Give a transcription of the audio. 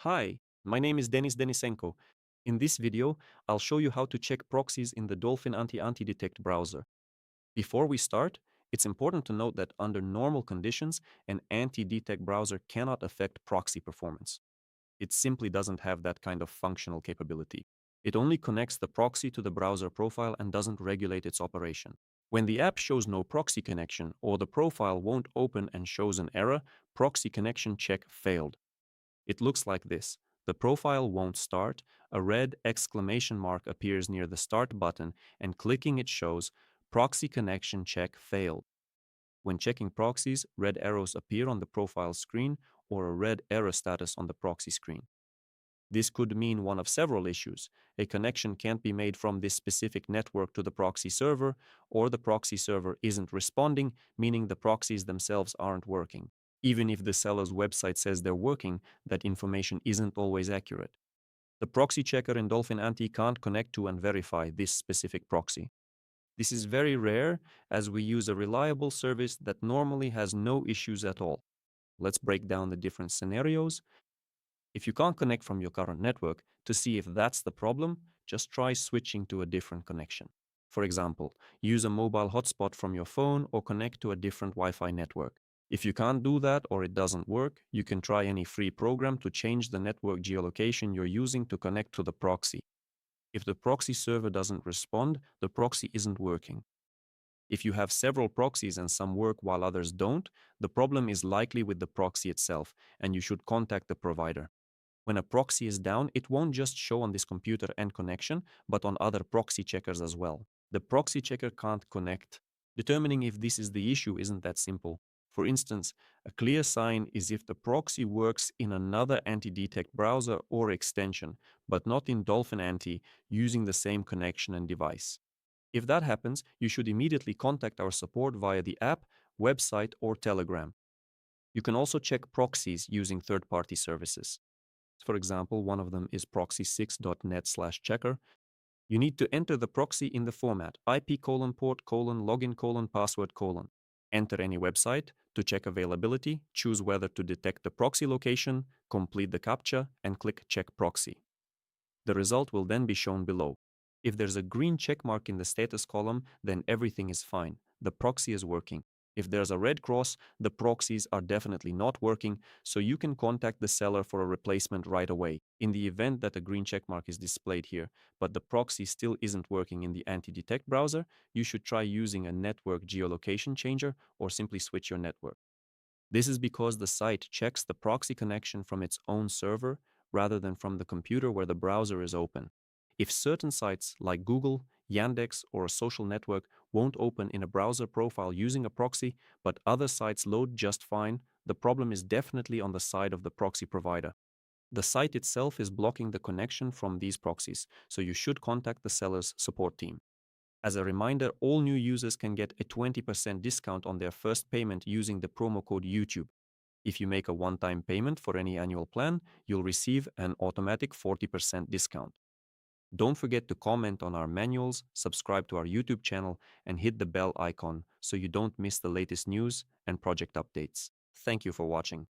Hi, my name is Denis Denisenko. In this video, I'll show you how to check proxies in the Dolphin anti-detect browser. Before we start, it's important to note that under normal conditions, an anti-detect browser cannot affect proxy performance. It simply doesn't have that kind of functional capability. It only connects the proxy to the browser profile and doesn't regulate its operation. When the app shows no proxy connection or the profile won't open and shows an error, proxy connection check failed. It looks like this. The profile won't start, a red exclamation mark appears near the start button, and clicking it shows proxy connection check failed. When checking proxies, red arrows appear on the profile screen or a red error status on the proxy screen. This could mean one of several issues. A connection can't be made from this specific network to the proxy server, or the proxy server isn't responding, meaning the proxies themselves aren't working. Even if the seller's website says they're working, that information isn't always accurate. The proxy checker in Dolphin Anty can't connect to and verify this specific proxy. This is very rare, as we use a reliable service that normally has no issues at all. Let's break down the different scenarios. If you can't connect from your current network, to see if that's the problem, just try switching to a different connection. For example, use a mobile hotspot from your phone or connect to a different Wi-Fi network. If you can't do that or it doesn't work, you can try any free program to change the network geolocation you're using to connect to the proxy. If the proxy server doesn't respond, the proxy isn't working. If you have several proxies and some work while others don't, the problem is likely with the proxy itself, and you should contact the provider. When a proxy is down, it won't just show on this computer and connection, but on other proxy checkers as well. The proxy checker can't connect. Determining if this is the issue isn't that simple. For instance, a clear sign is if the proxy works in another anti-detect browser or extension, but not in Dolphin Anty using the same connection and device. If that happens, you should immediately contact our support via the app, website, or Telegram. You can also check proxies using third-party services. For example, one of them is proxy6.net/checker. You need to enter the proxy in the format IP:/port:/login:/password:. Enter any website to check availability, choose whether to detect the proxy location, complete the CAPTCHA, and click Check Proxy. The result will then be shown below. If there's a green check mark in the status column, then everything is fine. The proxy is working. If there's a red cross, the proxies are definitely not working, so you can contact the seller for a replacement right away. In the event that a green check mark is displayed here, but the proxy still isn't working in the anti-detect browser, you should try using a network geolocation changer or simply switch your network. This is because the site checks the proxy connection from its own server rather than from the computer where the browser is open. If certain sites like Google, Yandex, or a social network won't open in a browser profile using a proxy, but other sites load just fine, the problem is definitely on the side of the proxy provider. The site itself is blocking the connection from these proxies, so you should contact the seller's support team. As a reminder, all new users can get a 20% discount on their first payment using the promo code YouTube. If you make a one-time payment for any annual plan, you'll receive an automatic 40% discount. Don't forget to comment on our manuals, subscribe to our YouTube channel, and hit the bell icon so you don't miss the latest news and project updates. Thank you for watching.